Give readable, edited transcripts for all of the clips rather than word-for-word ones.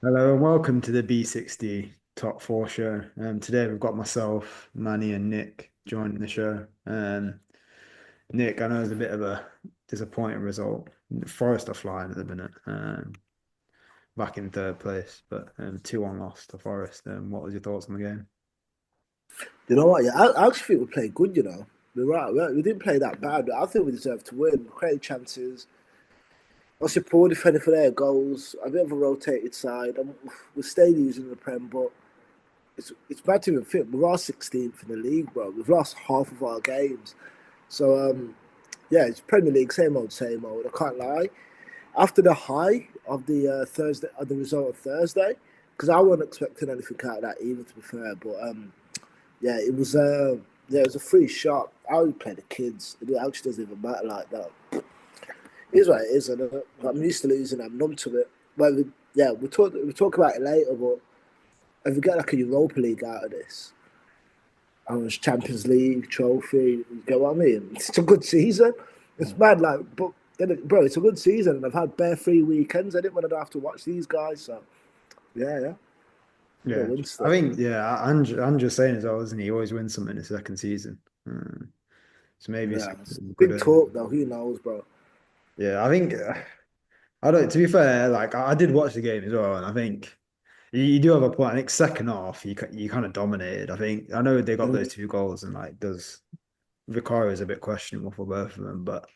Hello and welcome to the B60 Top 4 show. Today we've got myself, Manny, and Nick joining the show. Nick, I know it's a bit of a disappointing result. Forest are flying at the minute, back in third place, but 2-1 loss to Forest. What was your thoughts on the game? You know what? Yeah, I actually think we played good. We're right. We didn't play that bad. I think we deserved to win. We created chances. Also, poor defending for their goals. A bit of a rotated side. We're staying using the Prem, but it's bad to even think. We're our 16th in the league, bro. We've lost half of our games. So yeah, it's Premier League, same old, same old. I can't lie. After the high of the Thursday, of the result of Thursday, because I wasn't expecting anything out of that either, to be fair. But yeah, it was a free shot. I would play the kids. It actually doesn't even matter like that. It is what it is, and I'm used to losing. I'm numb to it. But yeah, we'll talk about it later. But if we get like a Europa League out of this, and it's Champions League trophy, you get what I mean? It's a good season. It's mad, like, but bro, it's a good season, and I've had bare free weekends. I didn't want to have to watch these guys, so yeah, I'm gonna Yeah, win I still. think Andrew's saying as well, isn't he? He always wins something in the second season. So maybe it's Yeah, it's good. big talk though. Who knows, bro? Yeah, I think I don't. To be fair, like I did watch the game as well, and I think. You do have a point. I think second half you kind of dominated. I know they got those Mhm. two goals and does Vicario is a bit questionable for both of them, but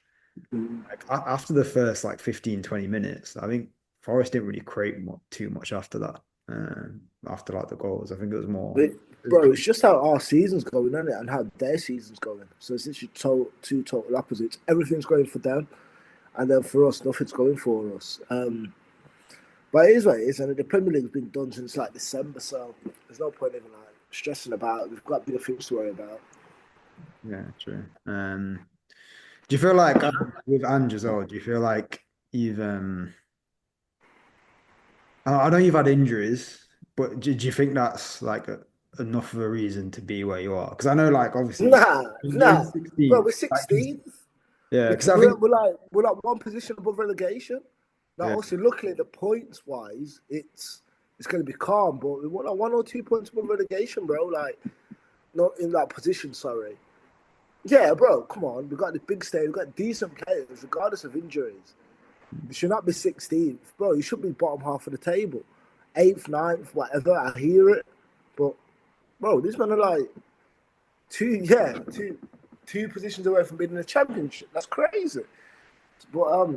Mhm. after the first 15 20 minutes, I think Forest didn't really create too much after that. After the goals, I think it was more. But, bro, it's just how our season's going, isn't it? And how their season's going. So it's literally two total opposites. Everything's going for them, and then for us, nothing's going for us. But it is what it is, and the Premier League's been done since like December, so there's no point even like stressing about it. We've got bigger things to worry about. Yeah, true. Do you feel like with Ange as well? Do you feel like you've I know you've had injuries, but do you think that's enough of a reason to be where you are? Because I know, obviously, Nah, you're in nah, bro, 16th. we're 16th. Yeah, We're, because I we're, think, we're like one position above relegation. Now, yeah, also, luckily, the points wise, it's going to be calm, but we want like 1 or 2 points above relegation, bro. Like, not in that position, sorry. Yeah, bro, come on. We've got the big stage. We've got decent players, regardless of injuries. You should not be 16th. Bro, you should be bottom half of the table. 8th, ninth, whatever. I hear it. But, bro, these men are like two positions away from being in the championship. That's crazy. But,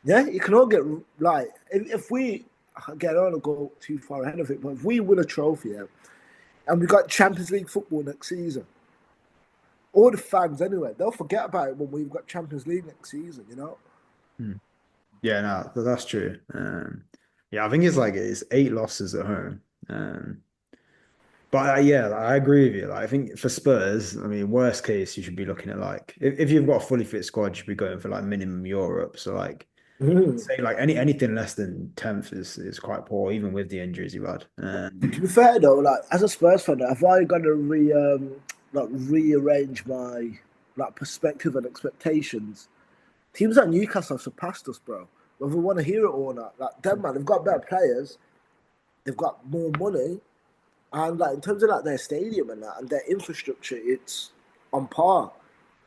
yeah, you can all get, like, if we, again, I don't want to go too far ahead of it, but if we win a trophy, yeah, and we got Champions League football next season, all the fans anyway, they'll forget about it when we've got Champions League next season, you know? hmm. Yeah, no, that's true. Yeah, I think it's 8 losses at home. But yeah, I agree with you. I think for Spurs, I mean, worst case, you should be looking at if you've got a fully fit squad, you should be going for minimum Europe. So Mm. say anything less than 10th is quite poor, even with the injuries you've had. To be fair though, like as a Spurs fan, have I got to rearrange my like perspective and expectations? Teams like Newcastle have surpassed us, bro. Whether we want to hear it or not, like them man, they've got better players, they've got more money, and like in terms of like their stadium and that and their infrastructure, it's on par.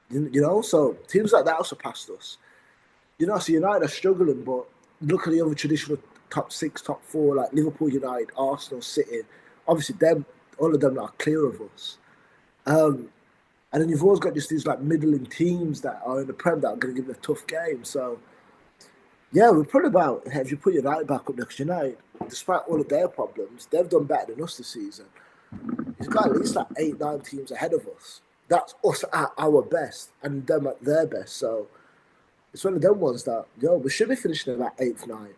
You know, so teams like that have surpassed us. You know, so United are struggling, but look at the other traditional top six, top four, like Liverpool, United, Arsenal, City. Obviously, them, all of them are clear of us. Um, and then you've always got just these like middling teams that are in the Prem that are going to give them a tough game. So yeah, we're probably about if you put United back up next United, despite all of their problems, they've done better than us this season. You've got at least like 8, 9 teams ahead of us. That's us at our best and them at their best. So it's one of them ones that we should be finishing about eighth, ninth.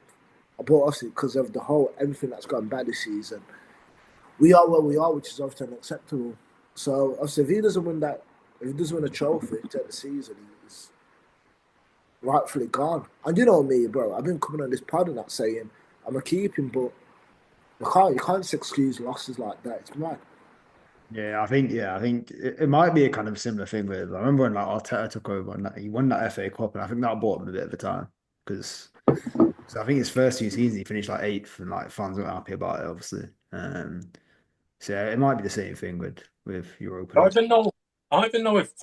But obviously because of the whole everything that's gone bad this season, we are where we are, which is often unacceptable. So obviously if he doesn't win a trophy at the season, he's rightfully gone. And you know me, bro. I've been coming on this pod and not saying I'm a keep him, but you can't just excuse losses like that. It's mad. Yeah, I think it might be a kind of similar thing with. I remember when Arteta took over and he won that FA Cup, and I think that bought him a bit of a time because So I think his first two seasons he finished like eighth, and like fans weren't happy about it, obviously. So yeah, it might be the same thing with Europa I League. don't even know. I don't even know if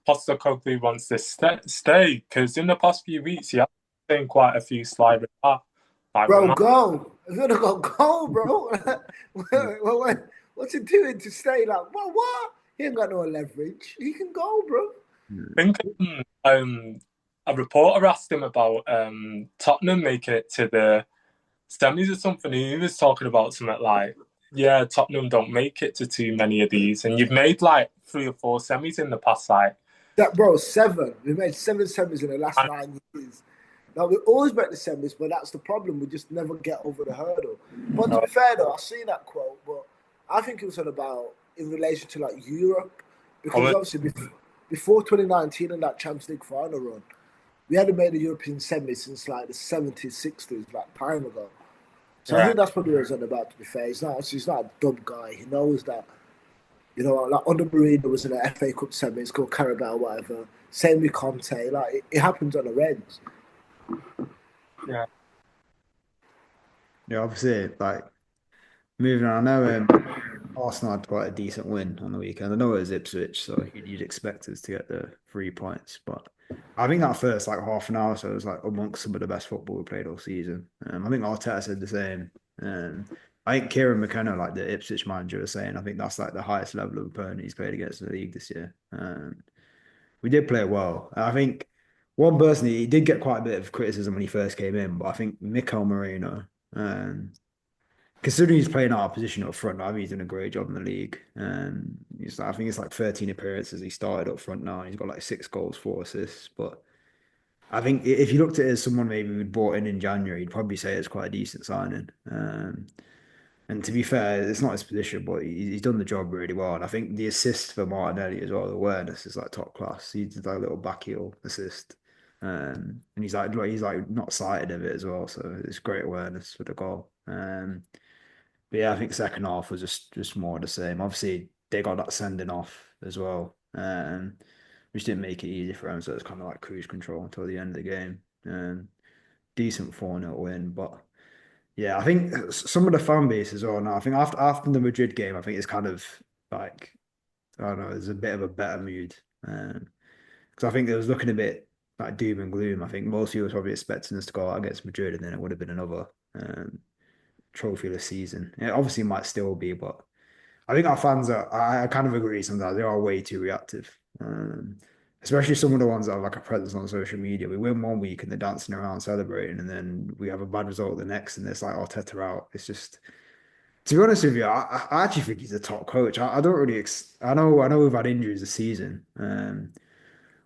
Postecoglou wants to stay because in the past few weeks he has seen quite a few sly remarks. Like Bro, remarks. go. If you're gonna go, bro. What's he doing to stay? Like, what? He ain't got no leverage. He can go, bro. Yeah. I think a reporter asked him about Tottenham making it to the semis or something. He was talking about something like, yeah, Tottenham don't make it to too many of these, and you've made like 3 or 4 semis in the past, like. That bro, seven. We made seven semis in the last And, 9 years. Now we always make the semis, but that's the problem. We just never get over the hurdle. But to be fair though, I seen that quote, but I think it was on about in relation to like Europe, because obviously before 2019 and that Champions League final run, we hadn't made a European semi since like the 70s, 60s, like time ago. So I yeah, think that's probably what it's on about. To be fair, he's not a dumb guy. He knows that. You know, like under Marino was in an FA Cup semi, it's called Carabao, whatever. Same with Conte. Like it happens on the Reds. yeah, Yeah, obviously, like moving on. I know Arsenal had quite a decent win on the weekend. I know it was Ipswich, so you'd expect us to get the 3 points. But I think that first like half an hour, so it was like amongst some of the best football we played all season. I think Arteta said the same. Um, I think Kieran McKenna, like the Ipswich manager, was saying, I think that's like the highest level of opponent he's played against in the league this year. We did play well. I think one person he did get quite a bit of criticism when he first came in, but I think Mikel Moreno. Um, Considering he's playing our position up front, I think he's done a great job in the league. I think it's like 13 appearances. He started up front now, and he's got like 6 goals, 4 assists. But I think if you looked at it as someone maybe we'd brought in January, you'd probably say it's quite a decent signing. And to be fair, it's not his position, but he's done the job really well. And I think the assist for Martinelli as well, the awareness is like top class. He did like a little back heel assist. And he's like not sighted of it as well, so it's great awareness for the goal. But yeah, I think second half was just more of the same. Obviously, they got that sending off as well, which didn't make it easy for them. So it's kind of like cruise control until the end of the game. Decent 4-0 win, but yeah, I think some of the fan base as well. Now, I think after the Madrid game, I think it's kind of like I don't know, there's a bit of a better mood because I think it was looking a bit like doom and gloom. I think most people were probably expecting us to go out against Madrid, and then it would have been another. Trophyless season. It obviously might still be, but I think our fans are. I kind of agree sometimes they are way too reactive. Especially some of the ones that have like a presence on social media. We win one week and they're dancing around celebrating, and then we have a bad result the next, and it's like Arteta out. It's just to be honest with you, I actually think he's a top coach. I don't really. I know we've had injuries this season.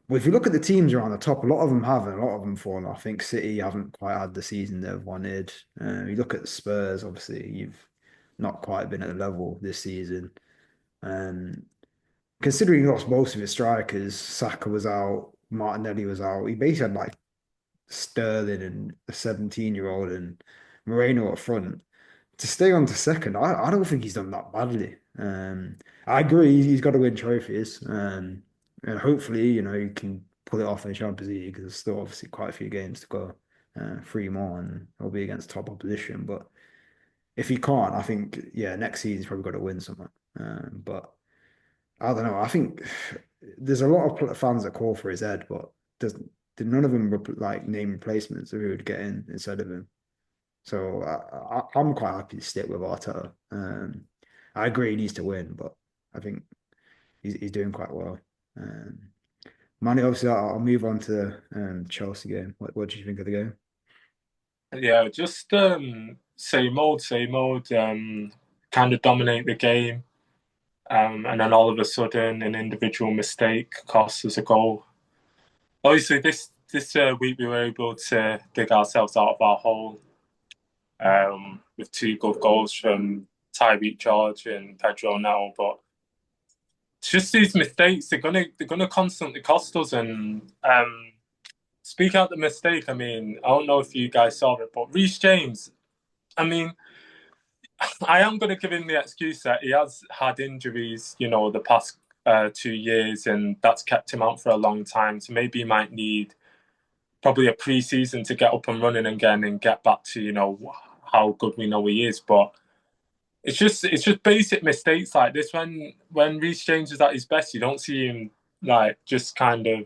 Well, if you look at the teams around the top, a lot of them have, and a lot of them fallen. I think City haven't quite had the season they've wanted. You look at Spurs, obviously, you've not quite been at the level this season. Um, Considering he lost most of his strikers, Saka was out, Martinelli was out. He basically had like Sterling and a 17-year-old and Moreno up front to stay on to second. I don't think he's done that badly. I agree he's got to win trophies. And hopefully, he can pull it off in the Champions League because there's still obviously quite a few games to go. 3 more and it'll be against top opposition. But if he can't, I think next season he's probably got to win something. But I don't know. I think there's a lot of fans that call for his head, but there's none of them like name replacements who would get in instead of him. So I'm quite happy to stick with Arteta. I agree he needs to win, but I think he's doing quite well. Um, Manny, obviously, I'll move on to the Chelsea game. What do you think of the game? yeah. Just same old, same old. Kind of dominate the game, and then all of a sudden, an individual mistake costs us a goal. Obviously, this week we were able to dig ourselves out of our hole with 2 good goals from Tyreek George and Pedro now, but it's just these mistakes. They're gonna constantly cost us. And speak out the mistake. I mean, I don't know if you guys saw it, but Reece James. I mean, I am gonna give him the excuse that he has had injuries, the past 2 years, and that's kept him out for a long time. So maybe he might need probably a pre-season to get up and running again and get back to how good we know he is. But it's just basic mistakes like this. When Reece James is at his best, you don't see him like just kind of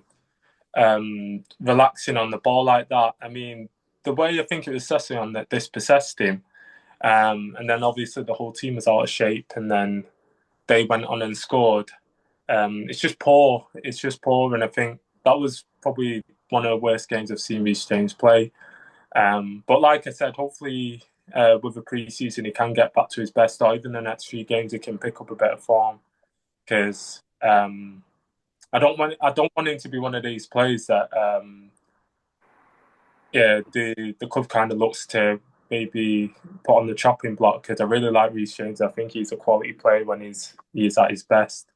relaxing on the ball like that. I mean, the way I think it was Cecily on that this possessed him, and then obviously the whole team was out of shape, and then they went on and scored. It's just poor. It's just poor, and I think that was probably one of the worst games I've seen Reece James play. But like I said, hopefully with the pre-season he can get back to his best, or even the next few games he can pick up a bit of form. Because I don't want him to be one of these players that the club kind of looks to maybe put on the chopping block. Because I really like Reece James. I think he's a quality player when he's at his best.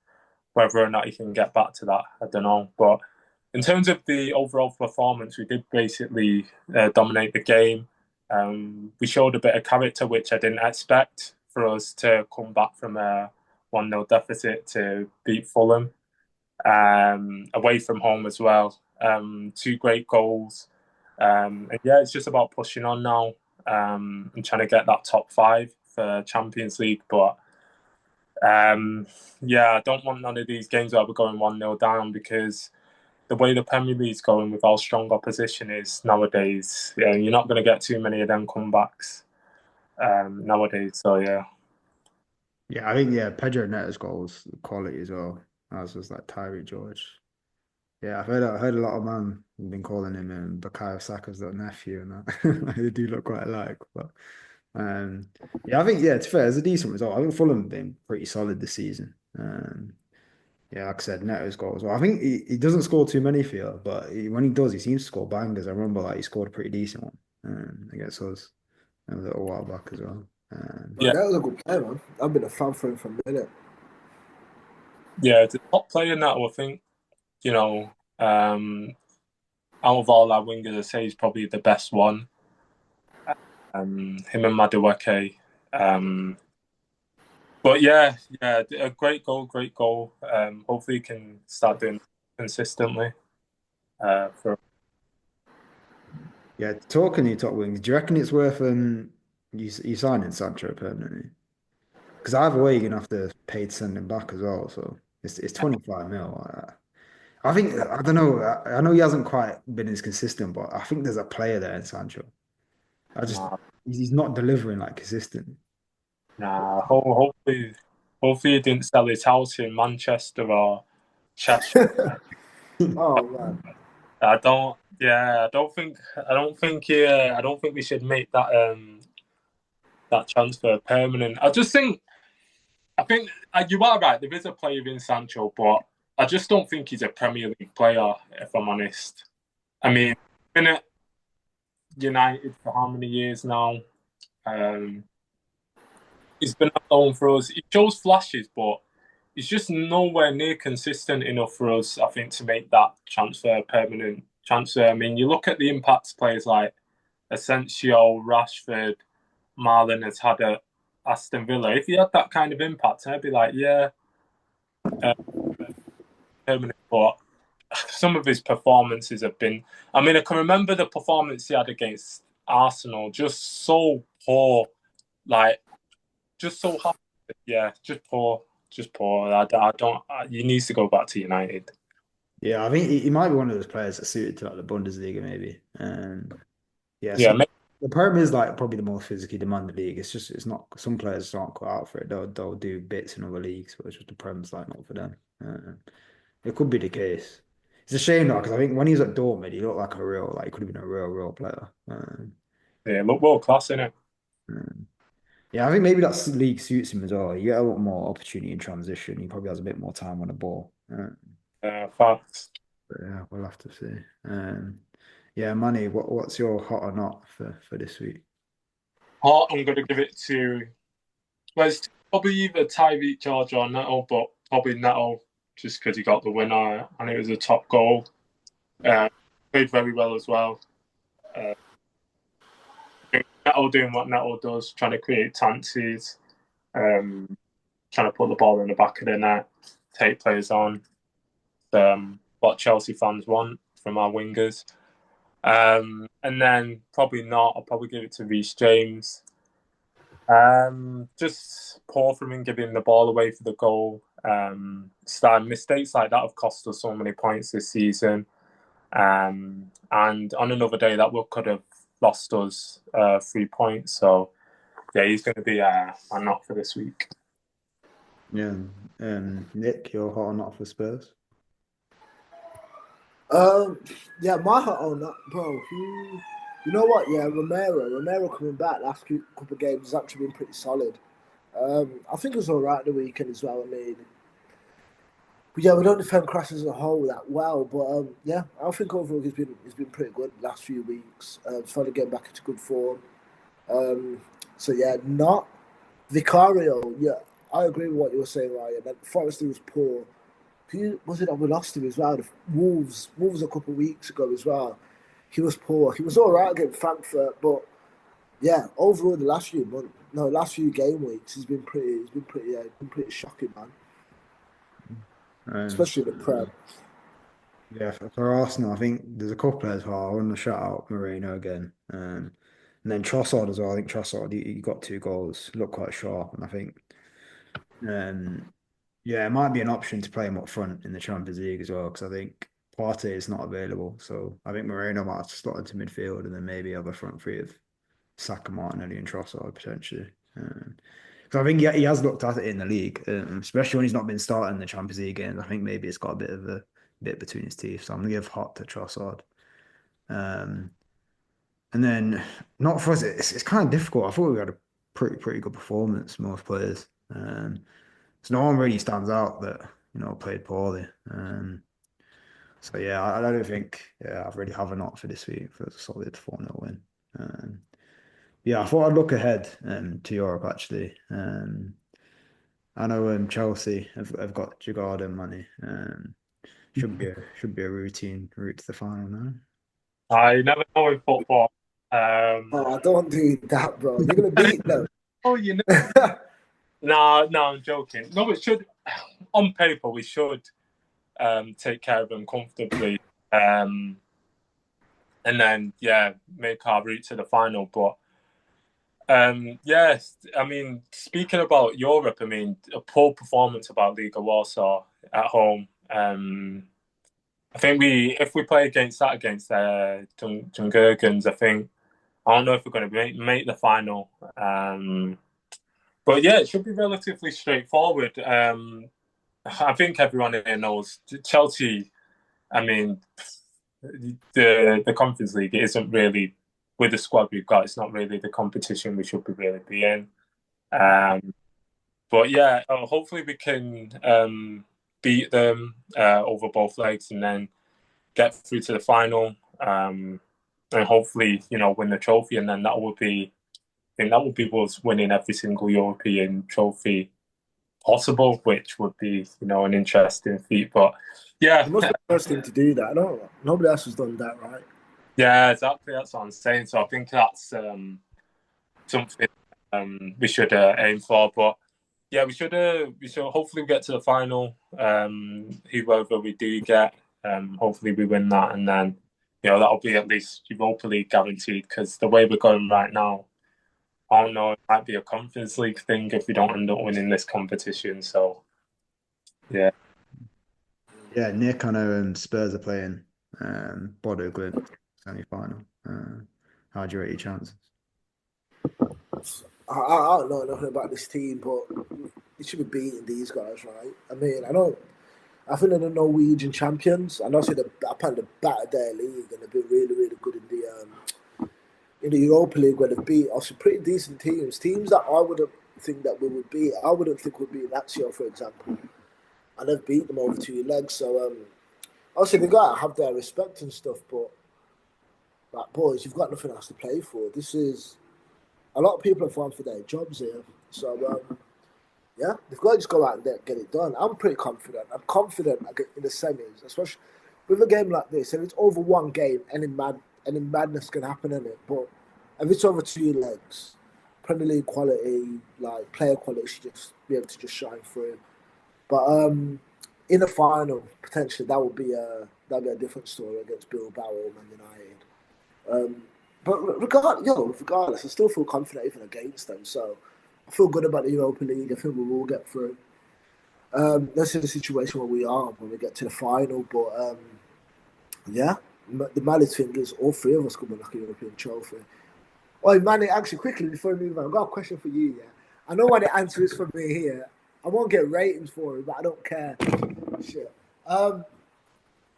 Whether or not he can get back to that, I don't know. But in terms of the overall performance, we did basically dominate the game. We showed a bit of character, which I didn't expect for us to come back from a 1-0 deficit to beat Fulham away from home as well. Two great goals. And yeah, it's just about pushing on now and trying to get that top 5 for Champions League. But yeah, I don't want none of these games where we're going 1-0 down, because the way the Premier League's going with how strong opposition is nowadays, yeah, you're not going to get too many of them comebacks nowadays. So yeah. Yeah, I think Pedro Neto's goals quality as well. As was like Tyree George. Yeah, I heard a lot of man have been calling him Bukayo Saka's little nephew and that. They do look quite alike. But yeah, I think it's fair. It's a decent result. I think Fulham have been pretty solid this season. Yeah, like I said, Neto's goals. Well, I think he doesn't score too many for you, but when he does, he seems to score bangers. I remember like he scored a pretty decent one against us a little while back as well. But Yeah, that was a good player, man. I've been a fan for him for a minute. yeah, the top player now, I think, you know, out of all our wingers, I say he's probably the best one. Him and Madueke. But yeah, a great goal, great goal. Hopefully he can start doing it consistently. For Yeah, talking to your top wings, do you reckon it's worth you signing Sancho permanently? Because either way, you're gonna have to pay to send him back as well. So it's 25 mil. I think I don't know. I know he hasn't quite been as consistent, but I think there's a player there in Sancho. I just nah, he's not delivering like consistent. nah. Hopefully he didn't sell his house in Manchester or Cheshire. Oh man, I don't. Yeah, I don't think. I don't think. Yeah, I don't think we should make that transfer permanent. I think you are right. There is a player in Sancho, but I just don't think he's a Premier League player. If I'm honest, I mean, been at United for how many years now? Um, he's been on loan for us. He shows flashes, but he's just nowhere near consistent enough for us, I think, to make that transfer permanent transfer. I mean, you look at the impact players like Asensio, Rashford, Marlon has had at Aston Villa. If he had that kind of impact, I'd be like, yeah, uh, permanent. But some of his performances have been. I mean, I can remember the performance he had against Arsenal, just so poor, like just so happy. Yeah, just poor, just poor. I don't. He needs to go back to United. Yeah, I think he might be one of those players that's suited to like the Bundesliga maybe. Yeah, Yeah, the Prem is like probably the more physically demanding league. It's not some players aren't quite out for it. They'll do bits in other leagues, but it's just the Prem's like not for them. It could be the case. It's a shame though, because I think when he was at Dortmund, he looked like a real like he could have been a real player. yeah, look world class in it. Um, yeah, I think maybe that league suits him as well. You get a lot more opportunity in transition. He probably has a bit more time on the ball. Facts. But yeah, we'll have to see. Yeah, Manny, what's your hot or not for this week? I'm going to give it to. Well, it's probably either Tyreek George or Neto, but probably Neto just because he got the winner and it was a top goal. Played very well as well. Uh, Neto doing what Neto does, trying to create chances, trying to put the ball in the back of the net, take players on. What Chelsea fans want from our wingers. And then probably not. I'll probably give it to Reece James. Just poor from him giving the ball away for the goal. Starting mistakes like that have cost us so many points this season. And on another day, that could have lost us 3 points. So, yeah, he's going to be a knock for this week. Yeah. Nick, you're hot or not for Spurs? Yeah, my hot or not, bro. You know what? Yeah, Romero coming back last couple of games has actually been pretty solid. I think it was all right the weekend as well. I mean, but yeah, we don't defend Crash as a whole that well, but yeah, I think overall he's been pretty good the last few weeks. Finally getting back into good form. So yeah, not Vicario. Yeah, I agree with what you were saying, Ryan. That Forrester was poor. Who was it that we lost him as well? The Wolves a couple of weeks ago as well. He was poor. He was all right against Frankfurt, but yeah, overall the last few game weeks, he's been pretty shocking, man. Um, Especially the Prem. yeah, for Arsenal, I think there's a couple players who I want to shout out Moreno again. And then Trossard as well. I think Trossard, he got 2 goals, looked quite sharp, and I think yeah, it might be an option to play him up front in the Champions League as well, because I think Partey is not available. So I think Moreno might have to slot into midfield and then maybe have a front three of Saka, Martinelli, and Trossard potentially. Because I think he has looked at it in the league, especially when he's not been starting the Champions League games. I think maybe it's got a bit of a bit between his teeth. So I'm gonna give hot to Trossard. Um, and then not for us, it's kind of difficult. I thought we had a pretty good performance, most players. So no one really stands out that played poorly. So yeah, I don't think I really have a knock for this week for a solid 4-0 win. Yeah, I thought I'd look ahead to Europe actually. I know Chelsea have got Jagard money. Should be a routine route to the final now. I never know in football. Oh, don't do that, bro. You're gonna beat them. Oh, you know. No, I'm joking. No, it should. On paper, we should take care of them comfortably, and then make our route to the final. But yes, I mean, speaking about Europe, I mean, a poor performance about Liga Warsaw at home. I think if we play against Jungurgens, I don't know if we're going to make the final. But yeah, it should be relatively straightforward. I think everyone here knows Chelsea. I mean, the Conference League isn't really, with the squad we've got, it's not really the competition we should really be in. But yeah, hopefully we can beat them over both legs and then get through to the final. And hopefully, win the trophy, and then that would be, I think that would be us winning every single European trophy possible, which would be, an interesting feat. But yeah, It must be the first thing to do that. No, nobody else has done that, right? yeah, exactly. That's what I'm saying. So I think that's something we should aim for. But yeah, we should hopefully get to the final. Whoever we do get, hopefully we win that, and then that'll be at least Europa League guaranteed. Because the way we're going right now, I don't know, it might be a Conference League thing if we don't end up winning this competition. So yeah. Yeah, Nick, I know Spurs are playing Bodo Glimt semi-final. How do you rate your chances? I don't know nothing about this team, but you should be beating these guys, right? I mean, I think they're the Norwegian champions. I know they're apparently the better their league, and they've been really, really good in the Europa League where they've beat also pretty decent teams that I wouldn't think that we would beat. I wouldn't think we'd beat Lazio, for example, and they've beat them over 2 legs. So obviously they gotta have their respect and stuff, but like boys, you've got nothing else to play for. This is a lot of people are fighting for their jobs here. So yeah, they've got to just go out and get it done. I'm pretty confident. I'm confident in the semis, especially with a game like this. If it's over one game, any madness can happen in it. But if it's over 2 legs, Premier League quality, like player quality, should just be able to just shine through. But in the final, potentially that'd be a different story against Bilbao or Man United. But regardless, I still feel confident even against them. So I feel good about the Europa League. I think we will get through. That's in the situation where we are when we get to the final. But yeah, the maddest thing is all three of us could win like a European trophy. Oh, Manny, actually, quickly before we move on, I've got a question for you. Yeah, I know what the answer is for me here. I won't get ratings for it, but I don't care. Shit.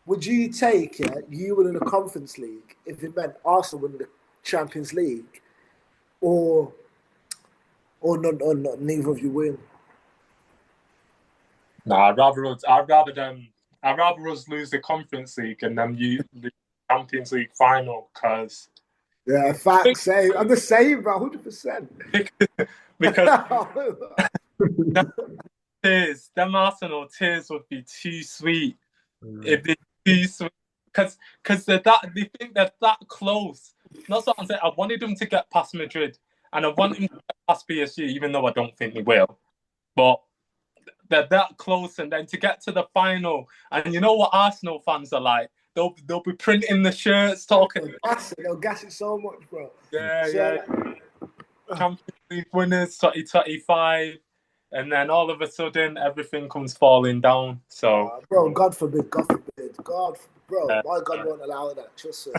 Would you take you winning the Conference League if it meant Arsenal winning the Champions League, or not neither of you win? No, I'd rather us lose the Conference League and then you the Champions League final because Yeah, facts. Same. I'm the same, bro. 100%. because them Arsenal tears would be too sweet. It'd be too sweet because they think they're that close. That's what I'm saying. I wanted them to get past Madrid and I want them to get past PSG, even though I don't think they will. But they're that close, and then to get to the final, and you know what Arsenal fans are like. They'll be printing the shirts, talking. They'll gas it so much, bro. Yeah. Champions League winners 2025, and then all of a sudden everything comes falling down. So, bro, God forbid, bro, my God won't allow that. Trust me,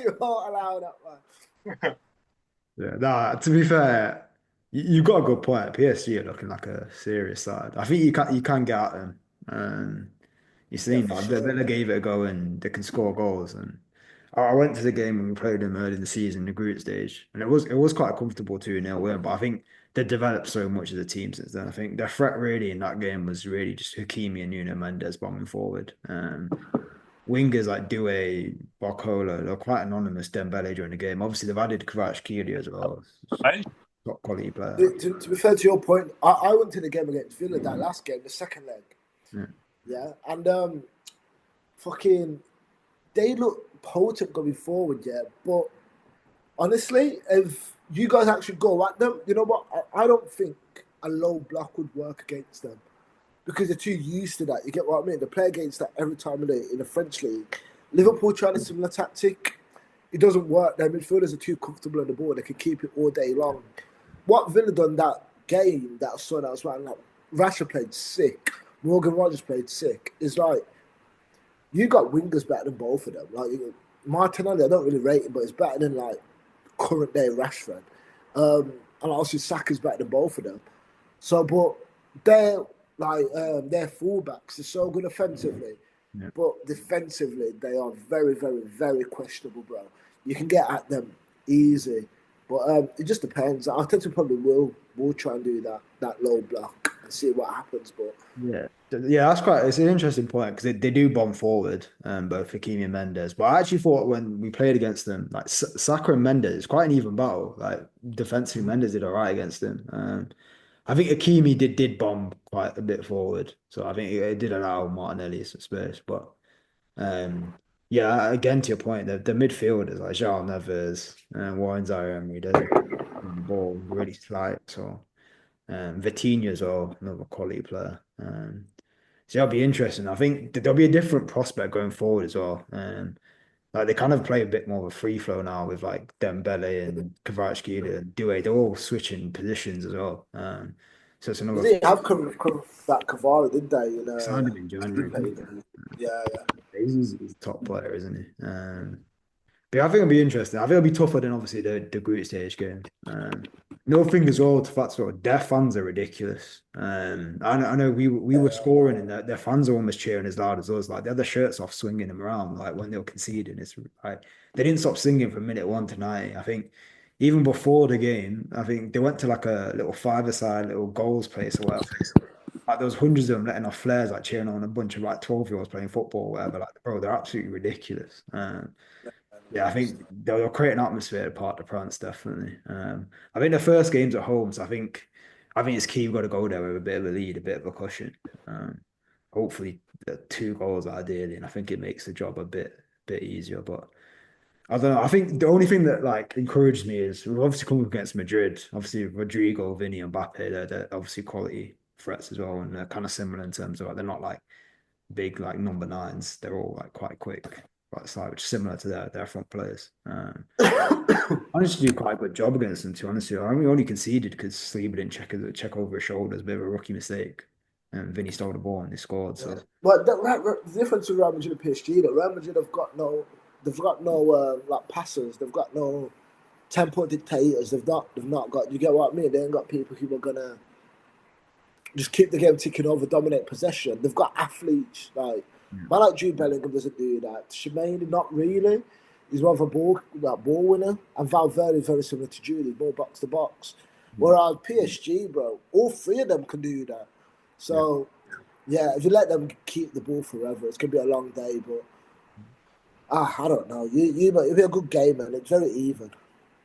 he won't allow that, man. Yeah, nah, to be fair, you got a good point. PSG are looking like a serious side. I think you can get at them. You've Yeah, seen for that. sure. Villa gave it a go and they can score goals. And I went to the game when we played them early in the season, the group stage, and it was quite a comfortable 2-0 win. But I think they developed so much as a team since then. I think their threat really in that game was really just Hakimi and Nuno Mendes bombing forward. Wingers like Doué, Barcola, they're quite anonymous. Dembele during the game. Obviously, they've added Kvaratskhelia as well. right? Top quality player. To be fair to your point, I went to the game against Villa that last game, the second leg. Yeah. Yeah, and fucking, they look potent going forward. Yeah, but honestly, if you guys actually go at them, you know what? I don't think a low block would work against them because they're too used to that. You get what I mean? They play against that every time in the French league. Liverpool tried a similar tactic. It doesn't work. Their midfielders are too comfortable on the ball. They can keep it all day long. What Villa done that game that I saw that was right, like Rashford played sick. Morgan Rogers played sick. It's like you got wingers better than both of them. Like Martinelli, I don't really rate him, but it's better than like current day Rashford. And obviously Saka's better than both of them. So, but they're like their fullbacks are so good offensively, Yeah. but defensively they are very, very, very questionable, bro. You can get at them easy, but it just depends. I think we probably will try and do that low block and see what happens. But Yeah, it's an interesting point because they do bomb forward, both Hakimi and Mendes. But I actually thought when we played against them, like Saka and Mendes, it's quite an even battle. Like defensively, Mendes did all right against them. I think Hakimi did bomb quite a bit forward, so I think it did allow Martinelli some space. But yeah, again to your point, the midfielders like João Neves and Warren Zaire, they're on the ball really slight. So. Vitinha as well, another quality player. So that'll be interesting. I think there'll be a different prospect going forward as well. Like they kind of play a bit more of a free flow now with like Dembele and Kvaratskhelia and Doué. They're all switching positions as well. So it's they another didn't have that Cavani, did they? signed him in January. Yeah, yeah. He's a top player, isn't he? But yeah, I think it'll be interesting. I think it'll be tougher than obviously the group stage game. Another thing as well, the fact sort of their fans are ridiculous. I know we were scoring and their fans are almost cheering as loud as us. Like they had their shirts off, swinging them around like when they were conceding. It's like they didn't stop singing from minute one to 90. I think even before the game, I think they went to like a little five-a-side little goals place or whatever. Like there was hundreds of them letting off flares, like cheering on a bunch of like 12-year-olds playing football or whatever. Like, bro, they're absolutely ridiculous. Yeah, I think they'll create an atmosphere at Parc de France, definitely. I think the first game's at home, so I think it's key. We've got to go there with a bit of a lead, a bit of a cushion. Hopefully, the 2 goals ideally, and I think it makes the job a bit easier. But I don't know. I think the only thing that like encouraged me is we've obviously come up against Madrid. Obviously, Rodrigo, Vinny, and Mbappe, they're obviously quality threats as well, and they're kind of similar in terms of like, they're not like big like number nines. They're all like quite quick. quite slight, which is similar to their front players. Managed to do quite a good job against them, to be honest with you. I mean, we only conceded because Saliba didn't check over his shoulders, a bit of a rookie mistake. And Vinny stole the ball and they scored. So But the difference with Real Madrid and PSG, that Real Madrid they've got no like passers, they've got no tempo dictators, they've not got. You get what I mean? They ain't got people who are gonna just keep the game ticking over, dominate possession. They've got athletes man like Jude Bellingham doesn't do that. Shemaine, not really. He's more of a ball winner, and Valverde is very similar to Jude. He's more box to box. Whereas PSG, bro, all three of them can do that. So yeah, if you let them keep the ball forever, it's gonna be a long day. But I don't know. It'll be a good game, man. It's very even.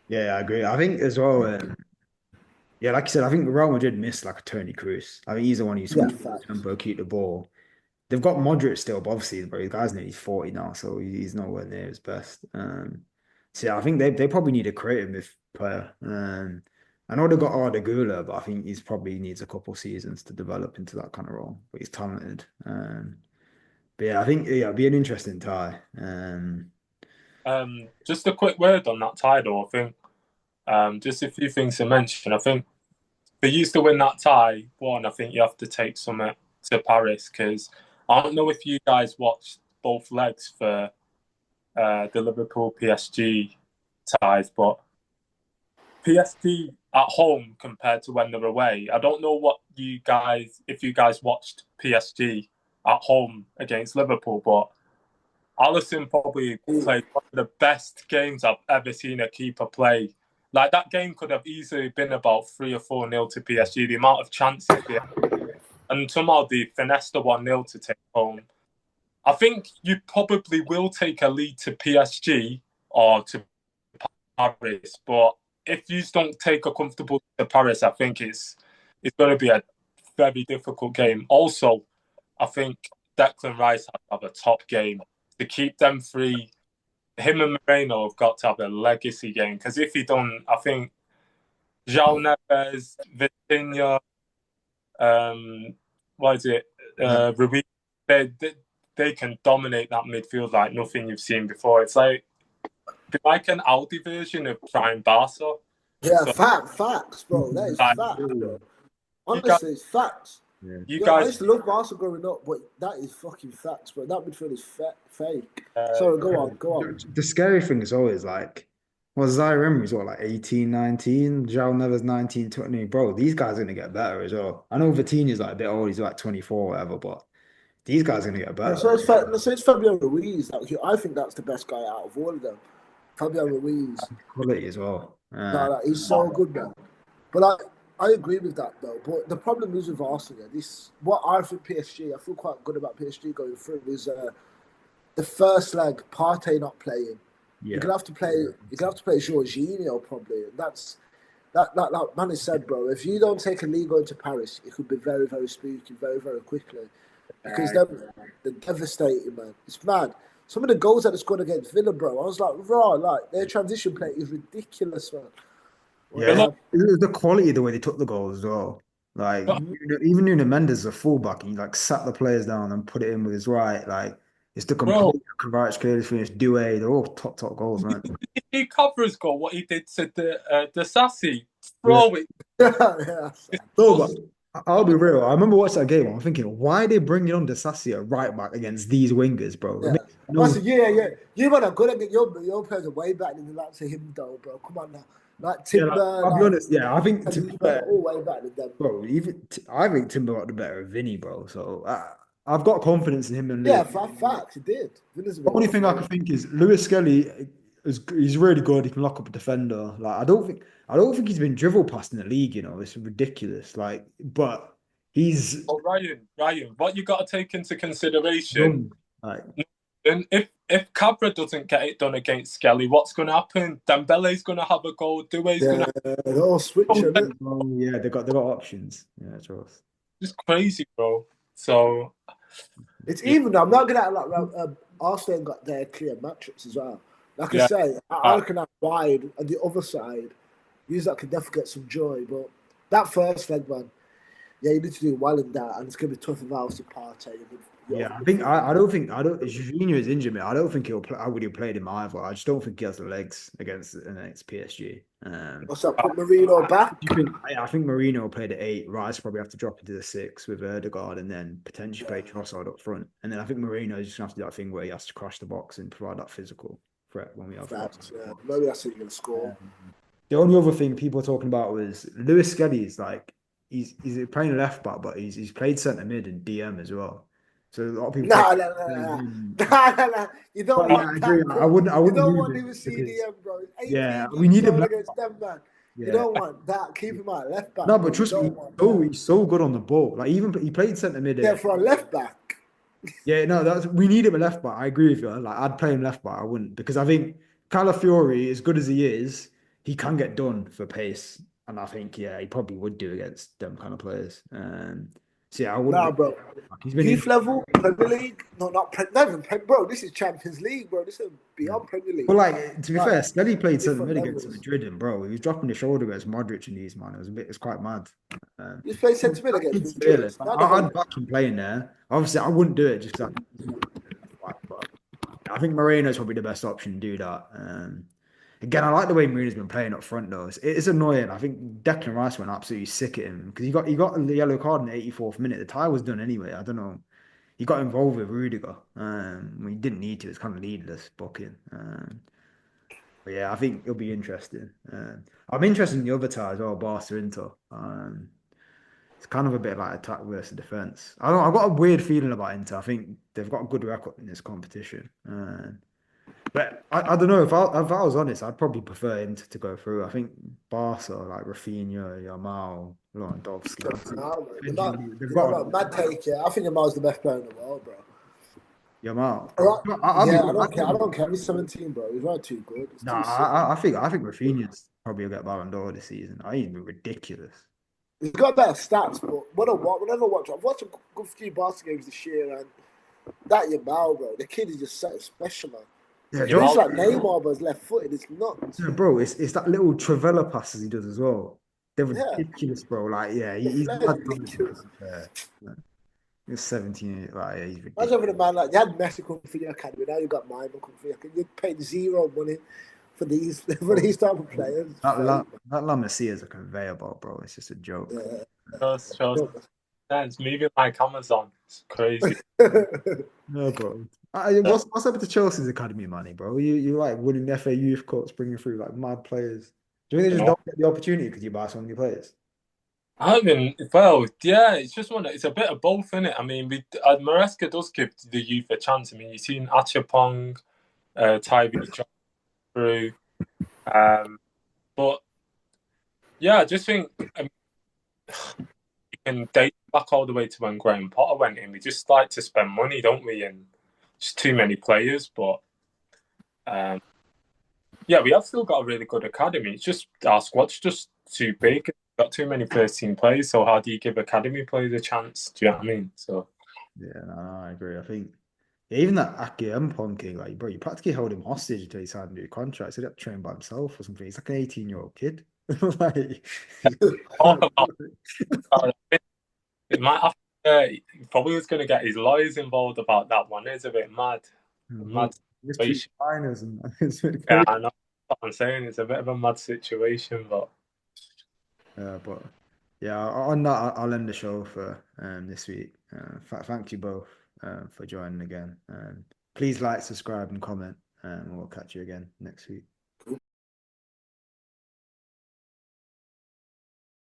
yeah, I agree. I think as well. Yeah, like you said, I think Real Madrid missed like a Toni Kroos. I think he's the one who's Yeah, supposed to tempo, keep the ball. They've got Modric still, but obviously, bro, the guy's nearly 40 now, so he's nowhere near his best. So yeah, I think they probably need a creative player. I know they've got Arda Güler, but I think he's probably needs a couple seasons to develop into that kind of role. But he's talented. But yeah, I think it'll be an interesting tie. Just a quick word on that tie, though. I think just a few things to mention. I think for you to win that tie, one, I think you have to take some to Paris, because I don't know if you guys watched both legs for the Liverpool PSG ties, but PSG at home compared to when they're away. I don't know if you guys watched PSG at home against Liverpool, but Alisson probably played one of the best games I've ever seen a keeper play. Like, that game could have easily been about 3 or 4-0 to PSG. The amount of chances they had, and somehow they finessed the 1-0 to take home. I think you probably will take a lead to PSG or to Paris, but if you don't take a comfortable to Paris, I think it's going to be a very difficult game. Also, I think Declan Rice has to have a top game to keep them free. Him and Moreno have got to have a legacy game, because if he don't, I think João Neves, Vitinha, Ruiz, they can dominate that midfield like nothing you've seen before. It's like an Audi version of prime Barca. Yeah, so, facts, bro. That is facts, bro. Honestly, it's facts. I used to love Barca growing up, but that is fucking facts, bro. That midfield is fake. Sorry, go on. The scary thing is always like, Zaire Emery's like 18, 19, João Neves 19, 20. Bro, these guys are going to get better as well. I know Vitinha's like a bit old, he's like 24 or whatever, but these guys are going to get better. So it's Fabian Ruiz. I think that's the best guy out of all of them. Fabian Ruiz. Quality as well. He's so good, man. But I agree with that, though. But the problem is with Arsenal, what I think PSG, I feel quite good about PSG going through, is the first leg, Partey not playing. Yeah. You're gonna have to play Jorginho probably. That's that man has said, bro. If you don't take a league into Paris, it could be very, very spooky, very, very quickly. Because they're devastating, man. It's mad. Some of the goals that they scored against Villa, bro, I was like, their transition play is ridiculous, man. Yeah, it was the quality of the way they took the goals as well. Like, even Nuno Mendes is a fullback, and he like sat the players down and put it in with his right. Like, it's the complete Kovacic clearly finished. Doué, they're all top goals, man. He covers goal. What he did to the Sassy, throw it. No, I'll be real. I remember watching that game. I'm thinking, why are they bringing on Disasi at right back against these wingers, bro? Yeah. You man are good at your players are way better than the likes of him, though, bro. Come on now. Like Timber. I'll be honest. Yeah, I think Timber all way better than them, bro. I think Timber got the better of Vinny, bro. So I've got confidence in him and Lewis. Yeah, facts. He did. The only thing I can think is Lewis Skelly he's really good. He can lock up a defender. Like I don't think he's been drivel past in the league. You know, it's ridiculous. Like, but he's. Oh, Ryan, what you got to take into consideration? And if Cabra doesn't get it done against Skelly, what's going to happen? Dembele's going to have a goal. Doué's going to. They'll switch. Yeah, they got options. Yeah, trust. It's crazy, bro. So it's even. I'm not gonna like Arsenal got their clear matchups as well. Like I say, I reckon that wide and the other side, use that could definitely get some joy. But that first leg, man, yeah, you need to do well in that, and it's gonna be tough if I was to Partey. Yeah, I don't. Jorginho is injured, man. I don't think he'll play. I would have played him either. I just don't think he has the legs against PSG. What's that? Put Marino back. I think Mourinho will play the 8. Rice probably have to drop into the 6 with Erdegaard, and then potentially play Trossard up front. And then I think Mourinho is just gonna have to do that thing where he has to crush the box and provide that physical threat when we have. Facts, yeah. Maybe that's how you're gonna score. The only other thing people were talking about was Lewis Skelly is like he's playing left back, but he's played centre mid and DM as well. So a lot of people Nah, talk nah, nah, about nah, him. nah, nah, nah. You don't But yeah, want I agree. that, I bro. wouldn't I You wouldn't don't move want him him with because CDM, bro. yeah, 18 we years need him old left against back. them, man. You Yeah. don't want that. Keep him at left back, No, bro. but You trust me, don't want that. he's so good on the ball. Like even he played centre mid. Yeah, for a left back. Yeah, no, that's we need him a left back. I agree with you. Like I'd play him left back. I wouldn't because I think Calafiori, as good as he is, he can get done for pace, and I think yeah, he probably would do against them kind of players. So yeah, I wouldn't. Nah, bro. He's been Youth injured. level, Premier League. No, not even bro. This is Champions League, bro. This is Yeah. beyond Premier But League. like to be Like fair, Steady played centre different mid against levels. Madrid, and bro, he was dropping the shoulder against Modric and these man. It's quite mad. Um, You play centre mid against it's Madrid. fearless. Not even. I'd back him playing there. Obviously, I wouldn't do it just because but I think Moreno's probably the best option to do that. Again, I like the way Marino's been playing up front though. It's annoying. I think Declan Rice went absolutely sick at him because he got the yellow card in the 84th minute. The tie was done anyway. I don't know. He got involved with Rudiger. He didn't need to. It's kind of needless booking. But yeah, I think it'll be interesting. I'm interested in the other tie as well, Barca Inter. It's kind of a bit like attack versus defense. I don't. I've got a weird feeling about Inter. I think they've got a good record in this competition. But I don't know if I was honest, I'd probably prefer him to go through. I think Barca, like Rafinha, Yamal, Lewandowski, Nah, they've you know got what? Mad take, yeah. I think Yamal's the best player in the world, bro. Yamal. Alright. I'd be. Yeah, I don't care. I don't care. He's 17, bro. He's not too good. He's No, too sick. I think Rafinha's probably will get Ballon d'Or this season. I think he's been ridiculous. He's got better stats, but whenever I watch, I've watched a good few Barca games this year, and that Yamal, bro, the kid is just something special, man. Yeah, He plays like Neymar, but he's left footed. It's nuts. yeah, bro, it's that little Travella passes he does as well. They're Yeah, ridiculous, bro. Like, yeah, he's that's mad talented. ridiculous. Yeah. He's 17. Like, yeah, he's Imagine ridiculous. having a man like you had Messi come for your academy. Now you got mine come for your academy. You paid zero money for these type of players. That La Masia is a conveyor belt, bro. It's just a joke. Yeah. Shows it's moving like Amazon. It's crazy. No, bro. What's up with the Chelsea's academy money, bro? You like winning the FA Youth Cups, bringing through like mad players. Do you think they just don't get the opportunity because you buy so many players? I mean, well, yeah, it's just it's a bit of both, isn't it? I mean, Maresca does give the youth a chance. I mean, you've seen Achapong, Tybee John through. But yeah, I just think you can date back all the way to when Graham Potter went in. We just like to spend money, don't we? And just too many players. But yeah, we have still got a really good academy. It's just our squad's just too big. We've got too many first team players. So how do you give academy players a chance? Do you know what I mean? So Yeah, no, I agree. I think even that Aki Mponke, like, bro, you practically held him hostage until he signed a new contract. So he had to train by himself or something. He's like an 18-year-old kid. Like, talk about it might have he probably was going to get his lawyers involved about that one. It's a bit mad. Mad situation. minors and Yeah, I know what I'm saying. It's a bit of a mad situation, but but yeah, on that, I'll end the show for this week. Thank you both for joining again. Please like, subscribe, and comment, and we'll catch you again next week.